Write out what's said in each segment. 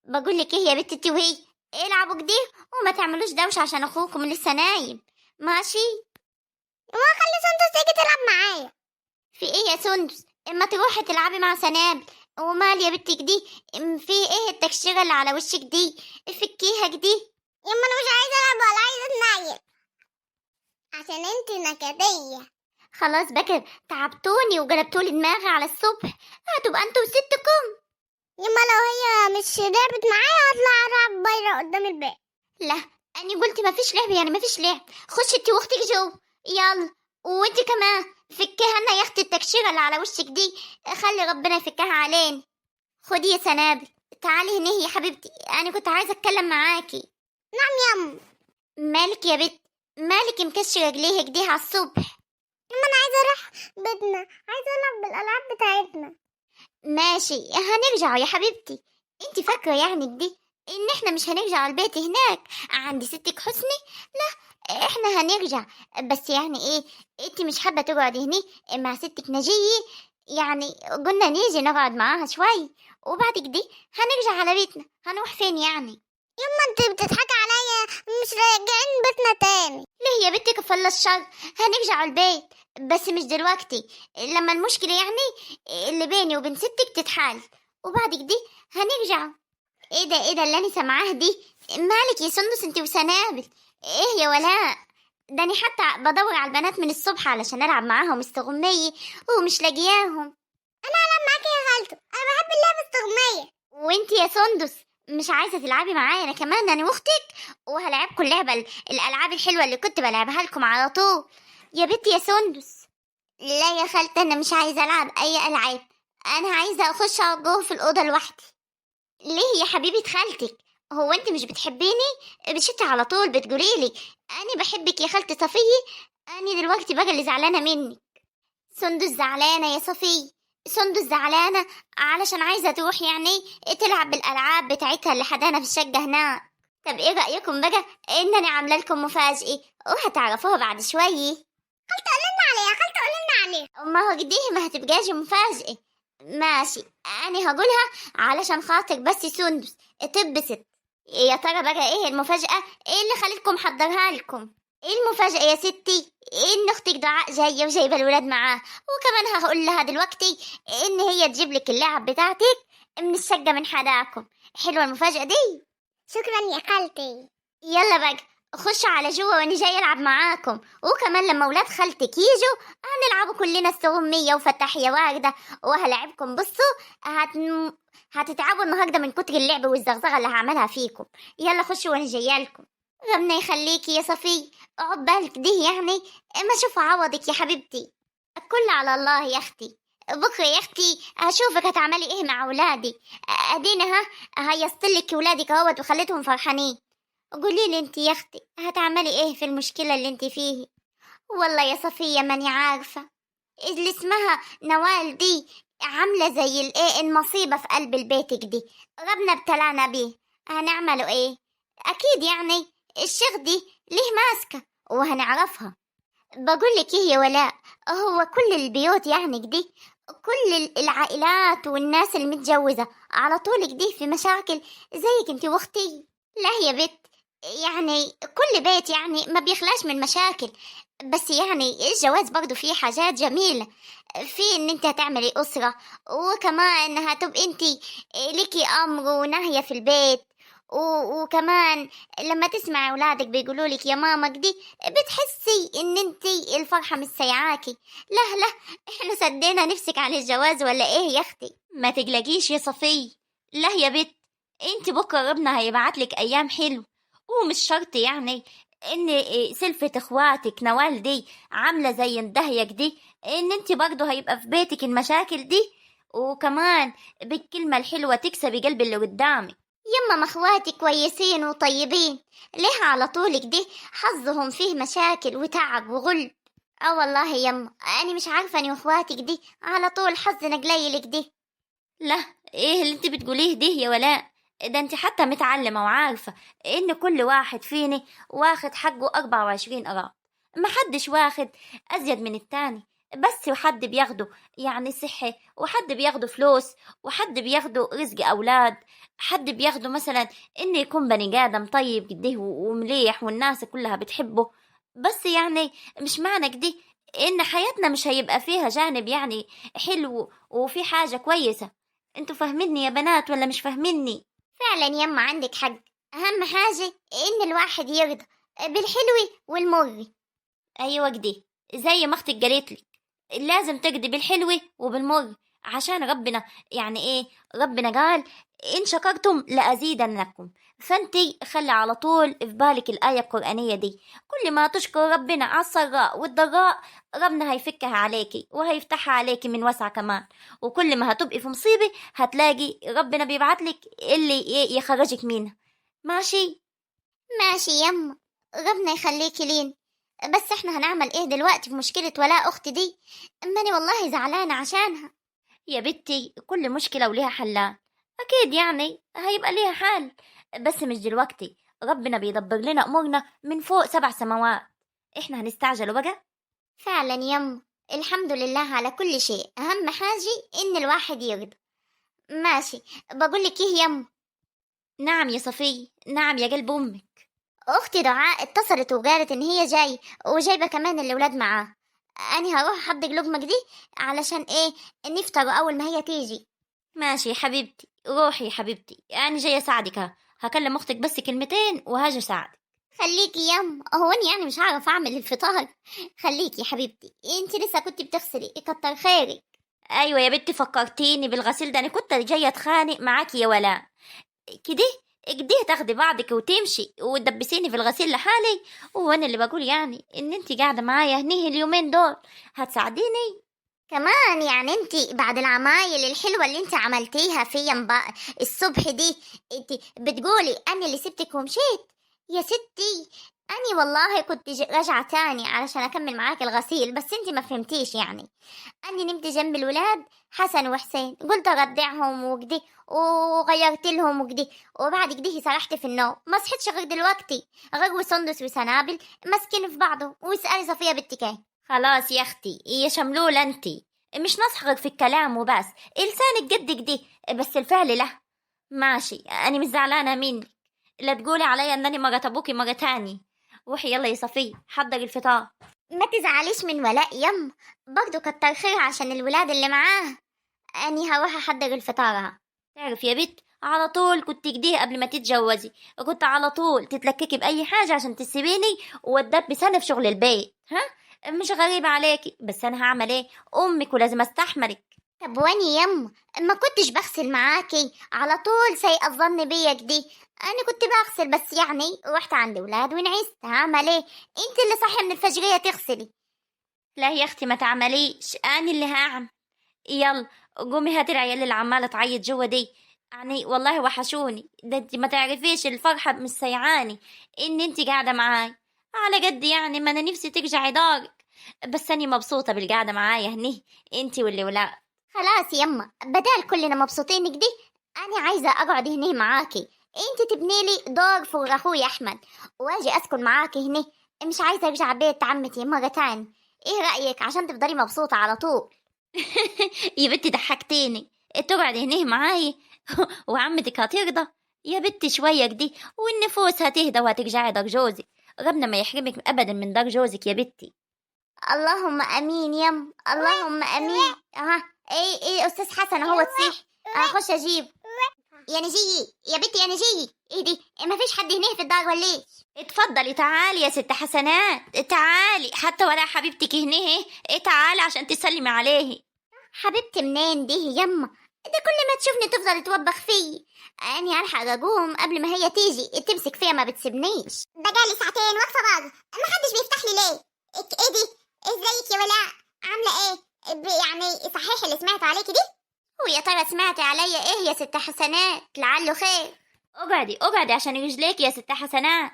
بقول لك ايه يا بت انت وهي، العبوا كده وما تعملوش دوشه عشان اخوكم لسه نايم. ماشي. ما خلي سندس تيجي تلعب معايا. في ايه يا سندس؟ اما تروحي تلعبي مع سنابل. ومال يا بنتك دي؟ في ايه التكشيره اللي على وشك دي؟ فكيها كده. يما انا مش عايزه العب ولا عايزه اتنيل عشان انت نكديه. خلاص بكر، تعبتوني وقلبتولي دماغي على الصبح. هتبقى انتوا وستكم. يما لو هي مش لعبت معايا هطلع العب بره قدام البيت. لا، اني قلت ما فيش لعب يعني ما فيش لعب. خشي انت واختك جو. يلا. وانت كمان فكيها لنا يا اختي التكشيره اللي على وشك دي. خلي ربنا يفكها علينا. خدي يا سنابل. تعالي هنا يا حبيبتي، انا كنت عايزه اتكلم معاكي. نعم يما. مالك يا بت؟ مالك مكشره رجليها كده على الصبح؟ يما انا عايزه اروح بيتنا، عايزه العب بالالعاب بتاعتنا. ماشي هنرجع يا حبيبتي. انت فاكره يعني دي ان احنا مش هنرجع البيت هناك عند ستك حسني؟ لا، احنا هنرجع. بس يعني ايه، انت مش حابه تقعدي هنا مع ستك نجيه؟ يعني قلنا نيجي نقعد معاها شوي وبعد كده هنرجع على بيتنا. هنروح فين يعني؟ يما انت بتضحكي عليا، مش راجعين بيتنا تاني. ليه يا بنتي كفل الشر؟ هنرجع البيت بس مش دلوقتي. لما المشكلة يعني اللي بيني وبين ستك تتحل وبعد كده هنرجع. ايه ده اللي انا سامعاه دي؟ مالك يا سندس انت وسنابل؟ ايه يا ولاء؟ ده انا حتى بدور على البنات من الصبح علشان العب معاهم استغمية ومش لاقياهم. انا العب معاكي يا خالته، انا بحب اللعبه التغميه. وانت يا سندس مش عايزة تلعبي معايا انا كمان؟ انا واختك وهلعبكم اللعبة الالعاب الحلوة اللي كنت بلعبها لكم على طول. يا بنتي يا سندس. لا يا خالتي انا مش عايزة العب اي العاب. انا عايزة اخش اقعد جوه في الاوضة لوحدي. ليه يا حبيبة خالتك؟ هو انت مش بتحبيني؟ بشتي على طول بتقوليلي انا بحبك يا خالتي صفية. انا دلوقتي بقى اللي زعلانة منك. سندس زعلانة يا صفية. سندس زعلانة علشان عايزة تروح يعني تلعب بالألعاب بتاعتها اللي حدانا في الشقة هناك. طب ايه رأيكم بقى انني عاملة لكم مفاجأة وهتعرفوها بعد شوية؟ خالته قولنا عليها، يا خالته قولنا عليها. ما هو كده ما هتبقاش مفاجأة. ماشي، أنا هقولها علشان خاطر بس سندس تبسط. يا ترى بقى ايه المفاجأة؟ ايه اللي خليتكم حضرها لكم؟ ايه المفاجأة يا ستي؟ ان اختك دعاء جاية وجايبة الولاد معاه. وكمان هقول لها دلوقتي ان هي تجيب لك اللعب بتاعتك من الشقة من حداكم. حلوة المفاجأة دي؟ شكرا يا خالتي. يلا بقى خشوا على جوا وانا جاي العب معاكم. وكمان لما ولاد خالتك يجوا هنلعبوا كلنا السغمية وفتح يا واجدة. وهلعبكم بصوا هتتعبوا النهارده من كتر اللعب والزغزغة اللي هعملها فيكم. يلا خشوا وانا جايه لكم. ربنا يخليكي يا صفي. عقبالك دي يعني اما اشوف عوضك يا حبيبتي. الكل على الله يا اختي. بكره يا اختي هشوفك هتعملي ايه مع ولادي. ادينا هيصتلك ولادك اهوت وخليتهم فرحانين. قولي لي انت يا اختي هتعملي ايه في المشكله اللي انت فيه؟ والله يا صفيه ماني عارفه. اللي اسمها نوال دي عامله زي الايه المصيبه في قلب البيت دي. ربنا ابتلانا بيه. هنعمله ايه؟ اكيد يعني الشيخ دي ليه ماسكه وهنعرفها. بقول لك ايه يا ولاء، هو كل البيوت يعني كده، كل العائلات والناس المتجوزة على طول كده في مشاكل زيك انت واختي؟ لا يا بت، يعني كل بيت يعني ما بيخلاش من مشاكل. بس يعني الجواز برضو فيه حاجات جميلة. في ان انت هتعملي أسرة وكمان هتبقي انت ليكي أمر ونهية في البيت. وكمان لما تسمعي أولادك بيقولوا لك يا ماما دي بتحسي ان انتي الفرحة مش سايعاكي. لا لا، احنا سدينا نفسك عن الجواز ولا ايه يا اختي؟ ما تقلقيش يا صفية. لا يا بت، انت بكره ربنا هيبعتلك ايام حلو. ومش شرط يعني ان سلفة اخواتك نوال دي عاملة زي اندهيك دي ان انت برضه هيبقى في بيتك المشاكل دي. وكمان بالكلمة الحلوة تكسبي قلب اللي قدامك. يما ما اخواتي كويسين وطيبين، ليه على طولك دي حظهم فيه مشاكل وتعب وغل؟ اه والله يما انا مش عارفة اني واخواتك دي على طول حظنا قليلك دي. لا، ايه اللي انت بتقوليه ده يا ولاء؟ ده انت حتى متعلمة وعارفة ان كل واحد فيني واخد حقه 24 قراط. محدش واخد ازيد من التاني. بس وحد بياخده يعني صحة، وحد بياخده فلوس، وحد بياخده رزق أولاد، حد بياخده مثلا إنه يكون بني آدم طيب كده ومليح والناس كلها بتحبه. بس يعني مش معنى كده إن حياتنا مش هيبقى فيها جانب يعني حلو وفي حاجة كويسة. انتوا فاهميني يا بنات ولا مش فاهميني؟ فعلا يما عندك حق، أهم حاجة إن الواحد يرضى بالحلو والمر. أيوة كده، زي ما أختك قالتلك، لازم تجدي بالحلو وبالمر عشان ربنا يعني ايه، ربنا قال ان شكرتم لازيدنكم. فانتي خلي على طول في بالك الايه القرانيه دي، كل ما تشكر ربنا على السراء والضراء ربنا هيفكها عليكي وهيفتحها عليكي من وسع كمان. وكل ما هتبقي في مصيبه هتلاقي ربنا بيبعتلك اللي يخرجك منها. ماشي. ماشي يما، ربنا يخليكي لين. بس احنا هنعمل ايه دلوقتي في مشكلة ولاء اختي دي؟ اماني والله زعلانة عشانها. يا بنتي كل مشكلة وليها حلان، أكيد يعني هيبقى ليها حل، بس مش دلوقتي. ربنا بيدبر لنا أمورنا من فوق 7 سماوات، إحنا هنستعجلوا بقى؟ فعلا يما، الحمد لله على كل شيء، اهم حاجة ان الواحد يرضى. ماشي، بقولك ايه يما، نعم يا صفية، نعم يا قلب أمك. اختي دعاء اتصلت وقالت ان هي جاي وجايبة كمان الاولاد معاه. اني هروح احضر لقمة دي علشان ايه، نفطر اول ما هي تيجي. ماشي يا حبيبتي، روحي يا حبيبتي، أنا جاية أساعدك ها. هكلم أختك بس كلمتين وهاجي أساعدك. خليكي يما، هو اني يعني مش هعرف اعمل الفطار؟ خليكي يا حبيبتي، انت لسه كنت بتغسلي، كتر خيرك. أيوة يا بنتي فكرتيني بالغسيل ده، أنا كنت جاية أتخانق معاكي يا ولاء كده. كده تاخدي بعضك وتمشي وتدبسيني في الغسيل لحالي، وانا اللي بقول يعني ان انت قاعده معايا هنيه اليومين دول هتساعديني. كمان يعني انت بعد العمايل الحلوة اللي انت عملتيها فيا الصبح دي، انت بتقولي انا اللي سبتك ومشيت؟ يا ستي، اني والله كنت راجعة تاني علشان اكمل معاك الغسيل، بس انت ما فهمتيش يعني. اني نمت جنب الولاد حسن وحسين، قلت اغدعهم وكده وغيرت لهم وكده، وبعد كده سرحت في النوم، ما صحيتش غير دلوقتي، غير وسندس وسنابل ماسكين في بعضهم. واسألي صفية بنتك. خلاص يا اختي يا شملولة، انت مش نصح غير في الكلام وبس، لسانك قدك دي بس الفعل له. ماشي، انا مش زعلانه منك، لا تقولي عليا انني مرة ابوكي مرة تاني. روحي يلا يا صفية حضر الفطار. ما تزعليش من ولاء يم، برضو كتر خير عشان الولاد اللي معاه. اني هروح احضر الفطار. تعرف يا بت، على طول كنت كديه قبل ما تتجوزي، كنت على طول تتلككي بأي حاجة عشان تسيبيني وتدبي سنة في شغل البيت. ها، مش غريبة عليكي، بس أنا هعمل إيه، أمك ولازم أستحملك. طب واني يم ما كنتش بغسل معاكي على طول سيء الظن بيا دي؟ انا كنت بغسل بس يعني رحت عند ولاد ونعست، هعمل ايه؟ انت اللي صاحيه من الفجريه تغسلي. لا يا أختي ما تعمليش، أنا اللي هعمل. يلا قومي هاتي العيال اللي عمالة تعيط جوا دي، يعني والله وحشوني، ده انت ما تعرفيش الفرحة مش سيعاني ان انت قاعدة معاي. على قد يعني ما انا نفسي ترجعي دارك، بس اني مبسوطة بالقعدة معايا هني انت واللي ولا. خلاص يما، بدال كلنا مبسوطين كده، انا عايزه اقعد هنا معاكي. انت تبني لي دور فوق اخوي احمد واجي اسكن معاكي هنا، مش عايزه ارجع بيت عمتي مره تاني. ايه رايك عشان تفضلي مبسوطه على طول؟ يا بنتي ضحكتيني، تقعد هنيه معاي وعمتك هترضى؟ يا بنتي شوية كدي والنفوس هتهدى وهترجعي دار جوزك، ربنا ما يحرمك ابدا من دار جوزك يا بنتي. اللهم امين يم، اللهم امين. ها، ايه استاذ حسن اهو تصيح، اخش اجيب. يا نجي يا بنتي، يا نجي، ايه دي؟ ما فيش حد هنا في الدار ولا ايه؟ اتفضلي تعالي يا ست حسنات، تعالي حتى ولا حبيبتك هنا، تعالي عشان تسلمي عليه. حبيبتي منين دي يما؟ ده كل ما تشوفني تفضل توبخ فيي. اني الحق اقوم قبل ما هي تيجي تمسك فيا ما بتسيبنيش. بقالي ساعتين واقفة باظة، ما حدش بيفتح لي ليه؟ ايه دي؟ ازيك يا ولاء؟ عاملة ايه؟ يعني صحيح اللي سمعت عليكي دي؟ ويا ترى سمعتي عليا ايه يا ست حسنات؟ لعله خير. اقعدي عشان رجليك يا ست حسنات.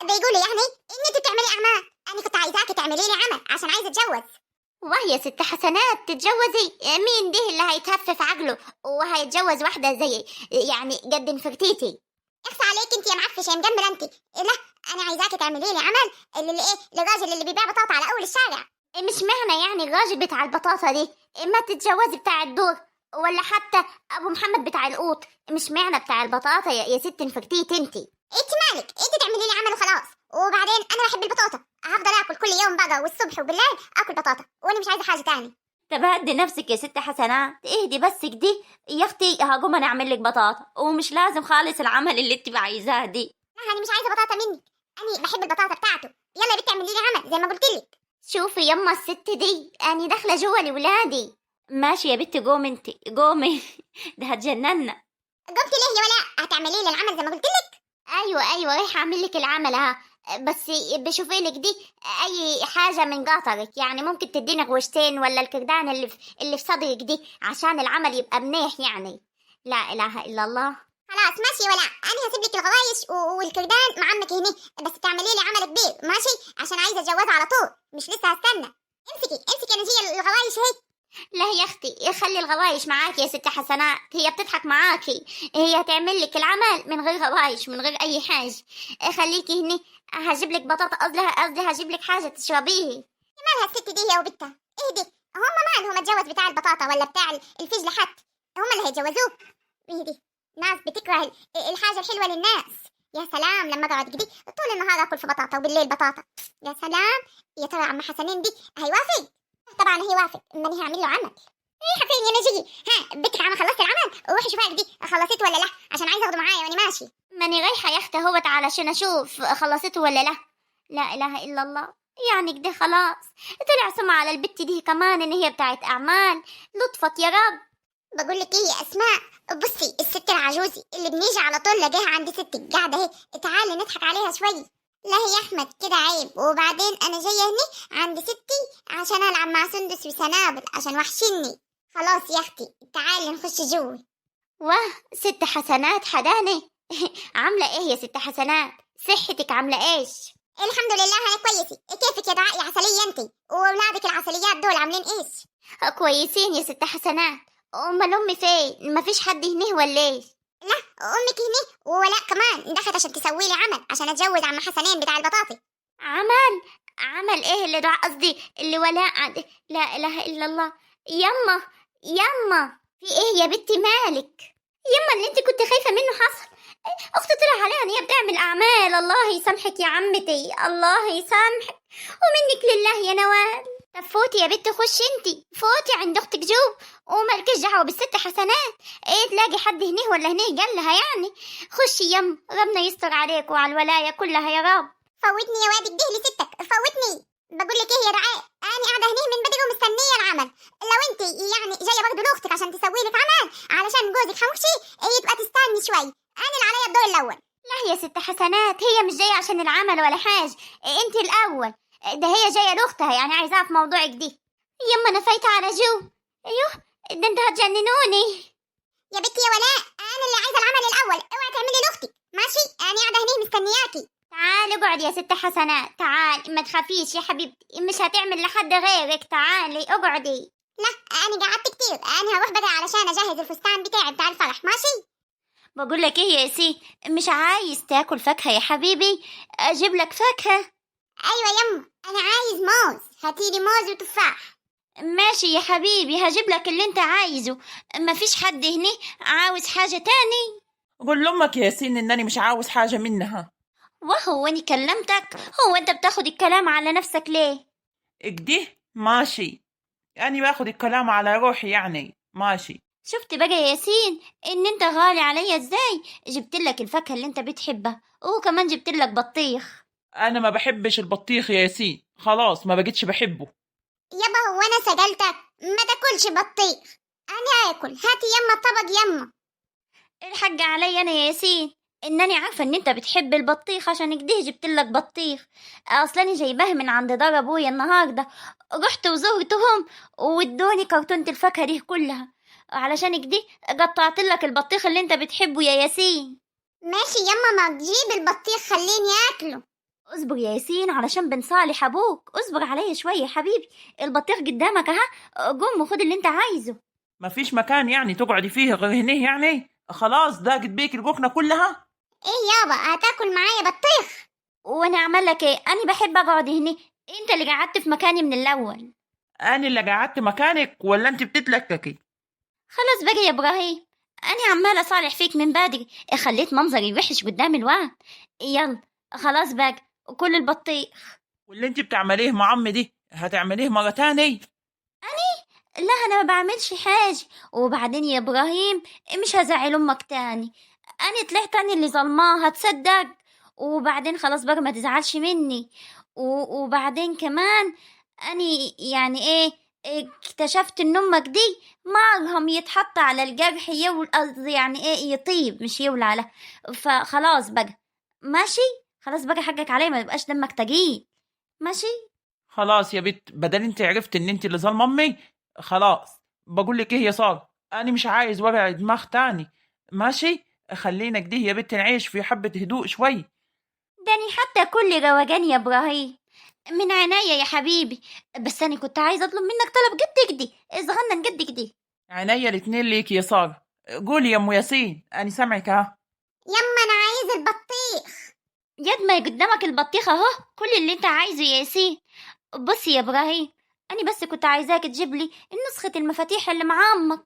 بيقولوا يعني ان انت بتعملي اعمال، انا كنت عايزاكي تعملي لي عمل عشان عايزة اتجوز. وهي ست حسنات تتجوزي؟ مين ده اللي هيتهفف عقله وهيتجوز واحدة زي يعني قد نفرتيتي؟ اخفى عليك انت يا معفشه يا مجمله انت. لا، انا عايزاكي تعملي لي عمل اللي ايه، للراجل اللي بيبيع بطاطا على اول الشارع. مش معنى يعني الراجل بتاع البطاطا دي ما تتجوزي بتاع الدور، ولا حتى ابو محمد بتاع القوط، مش معنى بتاع البطاطا يا ست انفكتيت انتي. انت مالك؟ انت تعملي لي عمل وخلاص. وبعدين انا بحب البطاطا، هفضل اكل كل يوم بقى والصبح وبالليل اكل بطاطا، وانا مش عايزه حاجه تاني. طب هدي نفسك يا ست حسنات، اهدي بس كدي يا اختي، هقوم انا اعمل لك بطاطا، ومش لازم خالص العمل اللي انت عايزاه دي. لا انا مش عايزه بطاطا منك، انا بحب البطاطا بتاعته. يلا يا بنت اعملي لي عمل زي ما قلت لك. شوفي يما الست دي اني داخله جوا لولادي. ماشي يا بنتي، قومي انت قومي. ده هتجننا. قمت ليه يا ولا؟ هتعملي لي العمل زي ما قلت لك. ايوه رايحه اعمل لك العمل ها، بس بشوفي لك دي اي حاجه من قطرك، يعني ممكن تدينا غوشتين ولا الكردان اللي في صدرك دي عشان العمل يبقى منيح يعني. لا اله الا الله. خلاص ماشي ولا، انا هسيب لك الغوايش والكردان مع عمك هنا، بس تعملي لي عمل كبير ماشي، عشان عايزه اتجوزها على طول، مش لسه هستنى. امسكي انا جايه الغوايش اهي. لا يا اختي خلي الغوايش معاكي يا ست حسنات، هي بتضحك معاكي، هي هتعمل لك العمل من غير غوايش من غير اي حاجه. خليكي هنا، هجيب لك بطاطا، قصدي هجيب لك حاجه تشربيه. مالها الست دي هي وبنتها؟ اهدي، هم مالهم اتجوز بتاع البطاطا ولا بتاع الفجل حتى؟ هم اللي هيتجوزوه. اهدي، ناس بتكره الحاجه الحلوه للناس. يا سلام لما اقعد كده طول النهار اكل في بطاطا وبالليل بطاطا، يا سلام. يا ترى عم حسنين دي هيوافق؟ طبعا هيوافق، ماني هعمل له عمل. ايه حفيني انا جي. ها بنتك عم خلصت العمل؟ وروحي شوفها دي خلصت ولا لا، عشان عايزه اخده معايا وانا ماشي. ماني رايحه يا اختي اهوت علشان اشوف خلصته ولا لا. لا اله الا الله، يعني كده خلاص طلع سمعة على البت دي كمان ان هي بتاعت اعمال. لطفك يا رب. بقول لك ايه يا اسماء، بصي الست العجوزي اللي بنيجي على طول لاقيها عند ستك قاعده اهي، تعالي نضحك عليها شوي. لا يا احمد كده عيب. وبعدين انا جايه هنا عند ستي عشان العب مع سندس وسنابل عشان وحشني. خلاص يا اختي تعالي نخش جوه. واه ست حسنات حداني. عامله ايه يا ست حسنات؟ صحتك عامله ايش؟ الحمد لله انا كويسه. كيفك يا دعاء يا عسليه انت؟ واولادك العسليات دول عاملين ايش؟ كويسين يا ست حسنات. امال امي فين؟ مفيش حد هنا ولا ايه؟ لا امك هنا، ولا كمان دخلت عشان تسوي لي عمل عشان اتجوز عم حسنين بتاع البطاطي. عمل ايه اللي دعاء قصدي اللي ولاء لا اله الا الله. يما في ايه يا بنتي مالك؟ يما اللي انت كنت خايفه منه حصل. اختي طلع عليها ان هي بتعمل اعمال. الله يسامحك يا عمتي، الله يسامحك ومنك لله يا نوال. طب فوتي يا بنتي، خشي انتي فوتي عند اختك جو ومالكش دعوه بالست حسنات. ايه تلاقي حد هنيه ولا هنيه قال لها يعني. خشي يم، ربنا يستر عليك وعلى الولايه كلها يا رب. فوتني يا واد الدهلي ستك، فوتني. بقول لك ايه يا دعاء، انا قاعده هنا من بدري ومستنيه العمل. لو انت يعني جايه برضه لاختك عشان تسوي لك عمل علشان جوزك حموشي، يبقى تستني شوي، انا اللي عليا الدور الاول. لا يا ست حسنات، هي مش جايه عشان العمل ولا حاجه، انت الاول. ده هي جايه لاختها يعني عايزاها في موضوعك دي. يما انا فايته على جو. ايوه ده انتوا هتجننوني. يا بنتي يا ولاء انا اللي عايزه العمل الاول، اوعي تعملي لاختك ماشي، انا قاعده هنا مستنياكي. تعالي اقعدي يا ست حسنات، تعالي ما تخافيش يا حبيبتي، مش هتعمل لحد غيرك. تعالي اقعدي. لا انا قعدت كتير، انا هروح بقى علشان اجهز الفستان بتاعي بتاع الفرح ماشي. بقول لك ايه يا سي، مش عايز تاكل فاكهه يا حبيبي؟ اجيب لك فاكهه. ايوه يما انا عايز موز، هاتيلي موز وتفاح. ماشي يا حبيبي، هجيب لك اللي انت عايزه. مفيش حد هنا عاوز حاجه تاني؟ قول لأمك يا ياسين إنني مش عاوز حاجة منها. وهو اني كلمتك؟ هو انت بتاخد الكلام على نفسك ليه؟ اكده ماشي، يعني باخد الكلام على روحي يعني ماشي. شفت بقى يا ياسين ان انت غالي عليا ازاي؟ جبت لك الفاكهه اللي انت بتحبها، وكمان جبت لك بطيخ. أنا ما بحبش البطيخ يا ياسين، خلاص ما بقتش بحبه. يابا هو انا سجلتك ما تاكلش بطيخ؟ انا هاكل، هاتي يما الطبق يما. الحق عليا انا يا ياسين انني عارفه ان انت بتحب البطيخ، عشان كده جبت لك بطيخ. اصلا جايباه من عند دار ابويا النهارده، رحت وزرتهم وادوني كرتونه الفاكهه دي كلها، علشان كده قطعت لك البطيخ اللي انت بتحبه يا ياسين. ماشي يما، ما تجيب البطيخ خليني اكله. اصبر يا ياسين علشان بنصالح ابوك، اصبر عليا شويه يا حبيبي. البطيخ قدامك اها، قوم وخد اللي انت عايزه. ما فيش مكان يعني تقعدي فيه غير هنا يعني؟ خلاص ضاقت بيك الجوكنة كلها. ايه يابا هتاكل معايا بطيخ؟ وانا اعمل لك ايه؟ انا بحب اقعد هنا، انت اللي قعدت في مكاني من الاول. أنا اللي قعدت مكانك ولا أنت بتتلككي؟ خلاص بقى يا ابراهيم، انا عماله اصالح فيك من بدري، خليت منظري وحش قدام الواد. يلا خلاص بقى، كل البطيخ. واللي أنت بتعمليه مع عمي دي هتعمليه مرة تاني؟ لا انا ما بعملش حاجه. وبعدين يا ابراهيم، مش هزعل امك تاني. انا طلعت انا اللي ظلماها، تصدق؟ وبعدين خلاص بقى ما تزعلش مني. وبعدين كمان اني يعني ايه، اكتشفت ان امك دي مرهم يتحط على الجرح قصدي يعني ايه، يطيب مش يولع على. فخلاص بقى، ماشي. خلاص بقى حقك عليا، ما يبقاش دمك تقيل. ماشي. خلاص يا بت، بدل أنت عرفت إن أنت اللي ظالمة أمي، خلاص. بقول لك إيه يا سارة، أنا مش عايز وجع دماغ تاني. ماشي؟ خلينا كده يا بت نعيش في حبة هدوء شوي. داني حتى كل روجان يا ابراهيم، من عناية يا حبيبي. بس انا كنت عايزه اطلب منك طلب جد كده، صغنن جد كده. عينيا الاتنين ليك يا سارة. قولي يا أم ياسين، أنا سامعك ها. يما أنا عايز البطيخ. يد ما قدامك البطيخه اهو، كل اللي انت عايزه يا ياسين. بص يا ابراهيم، انا بس كنت عايزاك تجيب لي نسخه المفاتيح اللي مع امك.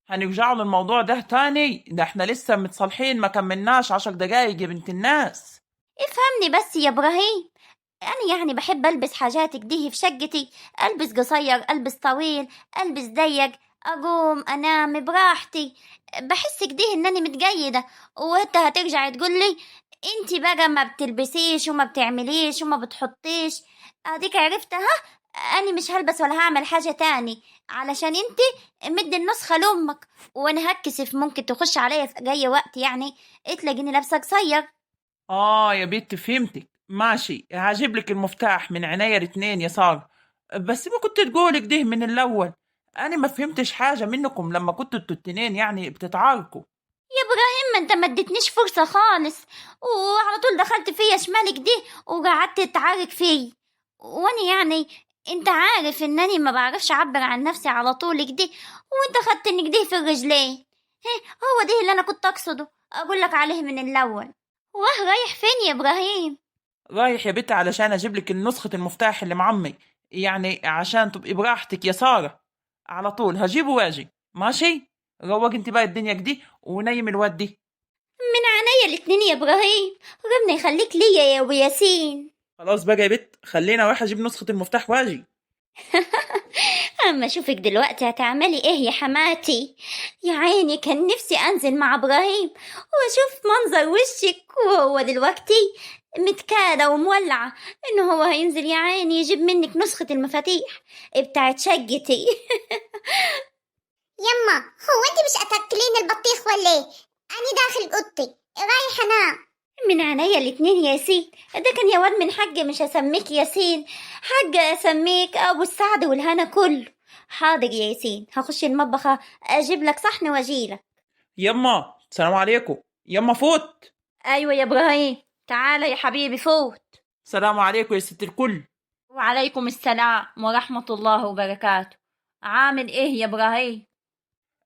هنرجعوا للموضوع ده تاني؟ ده احنا لسه متصالحين، ما كملناش 10 دقايق يا بنت الناس. افهمني بس يا ابراهيم، انا يعني بحب البس حاجات كده في شقتي، البس قصير، البس طويل، البس ضيق، اقوم انام براحتي. بحس كده انني متجيده. وانت هترجع تقول لي انت بقى ما بتلبسيش وما بتعمليش وما بتحطيش. اديك عرفتها. انا مش هلبس ولا هعمل حاجه تاني علشان انت مد النسخه لامك. وانا هتكسف ممكن تخش عليا في اي وقت يعني تلاقيني لابسه قصير. يا بنت فهمتك، ماشي. هجيب لك المفتاح من عينيا الاتنين يا سارة. بس ما كنت تقولي كده من الأول؟ أنا ما فهمتش حاجة منكم لما كنتوا انتوا الاتنين يعني بتتعاركوا. يا ابراهيم، ما انت ما اديتنيش فرصه خالص، وعلى طول دخلت فيا شمالك دي وقعدت تعارك فيه. وانا يعني انت عارف انني ما بعرفش اعبر عن نفسي على طول كده، وانت خدتني كده في الرجلين. هو ده اللي انا كنت اقصده اقول لك عليه من الاول. واه رايح فين يا ابراهيم؟ رايح يا بنت علشان أجيب لك نسخة المفتاح اللي مع عمي، يعني عشان تبقي براحتك يا سارة. على طول هجيبه واجي. ماشي؟ روق انت بقى الدنيا كده ونيم الواد دي. من عينيا الاتنين يا ابراهيم، ربنا يخليك ليا يا ابو ياسين. خلاص بقى يا بت، خلينا اروح اجيب نسخة المفتاح واجي. اما اشوفك دلوقتي هتعملي ايه يا حماتي. يا عيني كان نفسي انزل مع ابراهيم واشوف منظر وشك وهو دلوقتي متكادة ومولعة انه هو هينزل يا عيني يجيب منك نسخة المفاتيح بتاعت شقتي. يما هو أنت مش أتاكلين البطيخ ولا إيه؟ أنا داخل أوضتي رايحة أنام. من عينيا الاتنين ياسين. ده كان يا واد من حق مش هسميك ياسين، حق اسميك ابو السعد والهنا كله. حاضر يا ياسين، هخش المطبخ اجيب لك صحن واجيلك. يما السلام عليكم. يما فوت. ايوه يا ابراهيم، تعالى يا حبيبي فوت. السلام عليكم يا ست الكل. وعليكم السلام ورحمة الله وبركاته. عامل ايه يا ابراهيم؟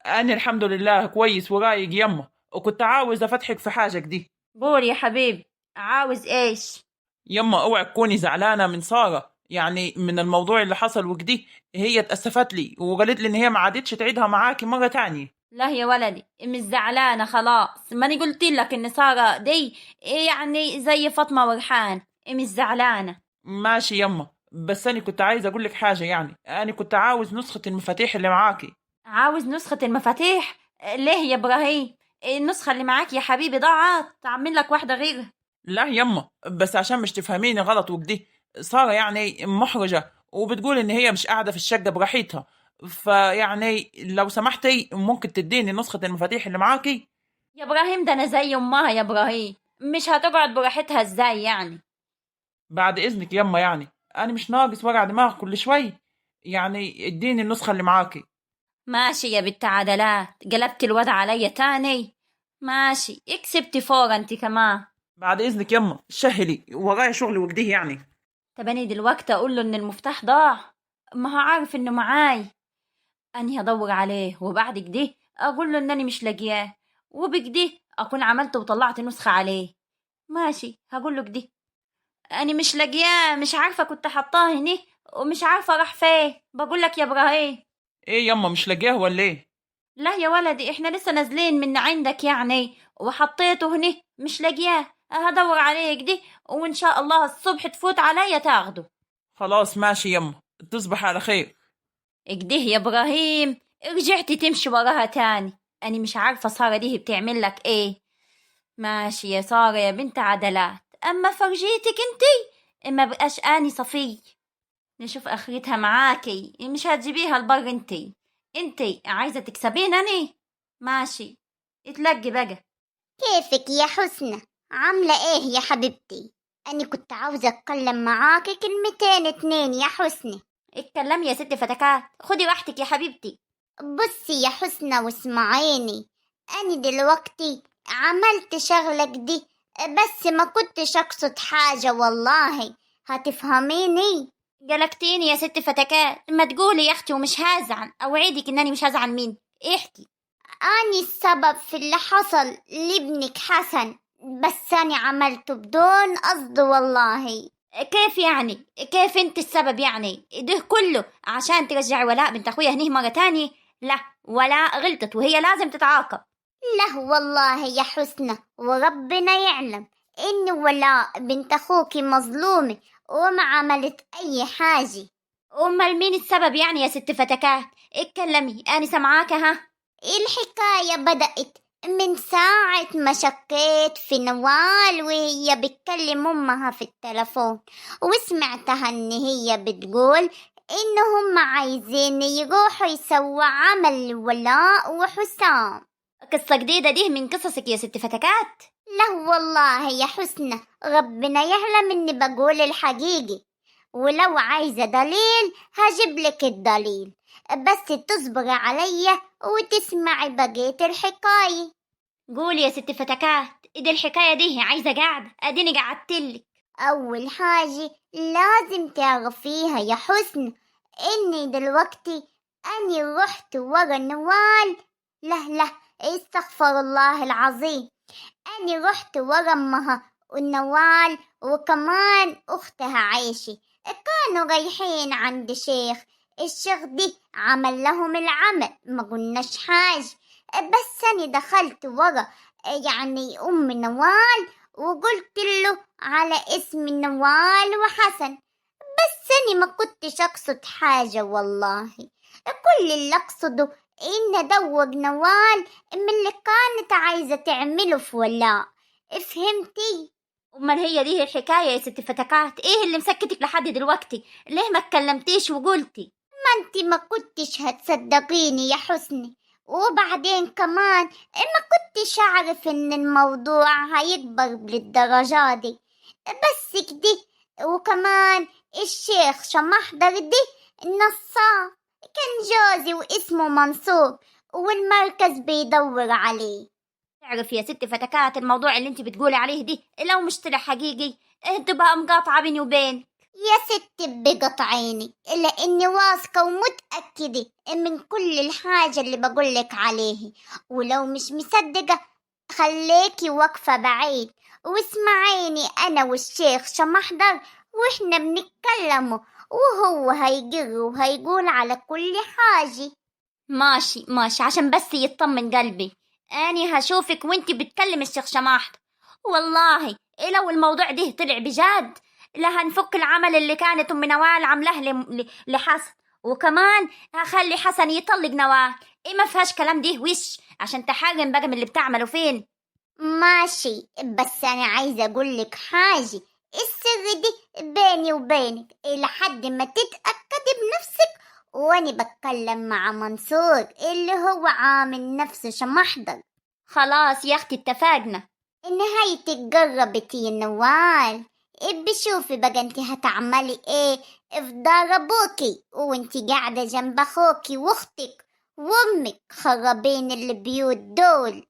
انا الحمد لله كويس ورايق يما، وكنت عاوز افتحك في حاجة دي. قول يا حبيبي، عاوز ايش؟ يما اوعي تكوني زعلانة من سارة، يعني من الموضوع اللي حصل وكده. هي اتأسفت لي وقالت لي ان هي ما عادتش تعيدها معاكي مرة تانية. لا يا ولدي، مش زعلانة خلاص، ماني قلت لك ان سارة دي يعني زي فاطمة ورحان، مش زعلانة. ماشي يما، بس انا كنت عايز اقول لك حاجة، يعني انا كنت عاوز نسخة المفاتيح اللي معاكي. عاوز نسخة المفاتيح؟ ليه يا ابراهيم؟ النسخة اللي معاك يا حبيبي ضاعت، تعمل لك واحدة غيرها. لا يما، بس عشان مش تفهميني غلط وكده، سارة يعني محرجة وبتقول ان هي مش قاعدة في الشقة براحتها. فيعني لو سمحتي ممكن تديني نسخة المفاتيح اللي معاكي. يا ابراهيم، ده انا زي امها يا ابراهيم، مش هتقعد براحتها ازاي يعني؟ بعد اذنك يما، يعني انا مش ناقص وجع دماغ كل شوي، يعني اديني النسخة اللي معاكي. ماشي يا بنت عدلات، قلبت الوضع عليا تاني. ماشي، كسبتي فورا انت كمان. بعد اذنك يما، شهلي ورايا شغل وكده يعني. طب انا دلوقتي اقول له ان المفتاح ضاع؟ ما هو عارف انه معاي. اني هدور عليه وبعد كده اقول له انني مش لاقياه، وبكده اكون عملت وطلعت نسخة عليه. ماشي، هقول له كده. أنا مش لاقياه، مش عارفة كنت حطاه هنا ومش عارفة راح فين. بقول لك يا إبراهيم. ايه يما مش لاقياه ولا ايه؟ لا يا ولدي، احنا لسه نازلين من عندك يعني، وحطيته هنا مش لاقياه. هدور عليك دي وإن شاء الله الصبح تفوت عليا تاخده. خلاص ماشي يما، تصبح على خير. اكده يا إبراهيم، رجعتي تمشي وراها تاني. أنا مش عارفة سارة دي بتعمل لك ايه. ماشي يا سارة يا بنت عدلات، أما فرجيتك انتي ما بقاش اني صفي. نشوف اخرتها معاكي، مش هتجيبيها البر انتي عايزة تكسبين اني. ماشي، اتلقي بقى. كيفك يا حسنى؟ عاملة ايه يا حبيبتي؟ أنا كنت عاوزة أتكلم معاكي كلمتين اتنين يا حسنى. اتكلمي يا ست فتكات، خدي راحتك يا حبيبتي. بصي يا حسنى واسمعيني، أنا دلوقتي عملت شغلة دي بس ما كنتش أقصد حاجة والله، هتفهميني؟ قلقتيني يا ست فتكات، ما تقولي يا اختي ومش هزعل. اوعدك انني مش هزعل. مين؟ احكي. أنا السبب في اللي حصل لابنك حسن، بس أنا عملته بدون قصد والله. كيف يعني؟ كيف انت السبب يعني؟ ده كله عشان ترجعي ولاء بنت اخويا هنيه مرة تانية؟ لا، ولاء غلطت وهي لازم تتعاقب. لا والله يا حسنى، وربنا يعلم إن ولاء بنت أخوكي مظلومة وما عملت أي حاجة. امال مين السبب يعني يا ست فتكات؟ اتكلمي انا سامعاك. ها؟ الحكاية بدأت من ساعة ما شكيت في نوال وهي بتكلم أمها في التلفون، وسمعتها إن هي بتقول إن هم عايزين يروحوا يسووا عمل ولاء وحسام. قصة جديدة دي من قصصك يا ست فتكات؟ لا والله يا حسنى، ربنا يعلم إني بقول الحقيقة، ولو عايزة دليل هجيب لك الدليل، بس تصبري عليا وتسمعي بقية الحكاية. قولي يا ست فتكات، دي الحكاية دي عايزة قاعدة، اديني قعدتلك. أول حاجة لازم تعرفيها يا حسن إني دلوقتي أني رحت ورا نوال. لا استغفر الله العظيم، أني رحت ورا أمها ونوال وكمان أختها عايشة، كانوا رايحين عند شيخ. الشيخ دي عمل لهم العمل، ما قلناش حاجة، بس أنا دخلت ورا يعني أم نوال وقلت له على اسم نوال وحسن، بس أنا ما كنتش أقصد حاجة والله. كل اللي أقصده إن أدوق نوال من اللي كانت عايزة تعمله في ولاء، فهمتي؟ امال هي دي الحكاية يا ست فتكات؟ ايه اللي مسكتك لحد دلوقتي؟ ليه ما اتكلمتيش وقلتي؟ ما انت ما كنتش هتصدقيني يا حسني، وبعدين كمان ما كنتش أعرف إن الموضوع هيكبر للدرجة دي، بس كده. وكمان الشيخ شمحضر دي نصاب، كان جوزي واسمه منصور والمركز بيدور عليه. تعرف يا ست فتكات، الموضوع اللي انت بتقولي عليه دي لو مش طلع حقيقي تبقى مقاطعة بيني وبين. يا ست بقطعيني، إلا إني واثقة ومتأكدة من كل الحاجة اللي بقولك عليه، ولو مش مصدقة خليكي واقفة بعيد واسمعيني أنا والشيخ شمحضر وإحنا بنتكلموا، وهو هيجر وهيقول على كل حاجة. ماشي عشان بس يطمن قلبي. اني هشوفك وانت بتكلم الشيخ شماحت. والله لو الموضوع ده طلع بجد لا هنفك العمل اللي كانت ام نوال عاملاه لحسن، وكمان هخلي حسن يطلق نوال. ايه ما فيهاش كلام ده وش عشان تحرم بقى من اللي بتعمله فين. ماشي، بس أنا عايزة أقولك حاجة، السر دي بيني وبينك لحد ما تتأكدي بنفسك، وأنا بتكلم مع منصور اللي هو عامل نفسه شمحضر. خلاص يا اختي اتفقنا. نهايتك قربت يا نوال، بشوفي بقى انت هتعملي ايه في دار ابوكي وانت قاعدة جنب اخوكي واختك وامك خرابين البيوت دول.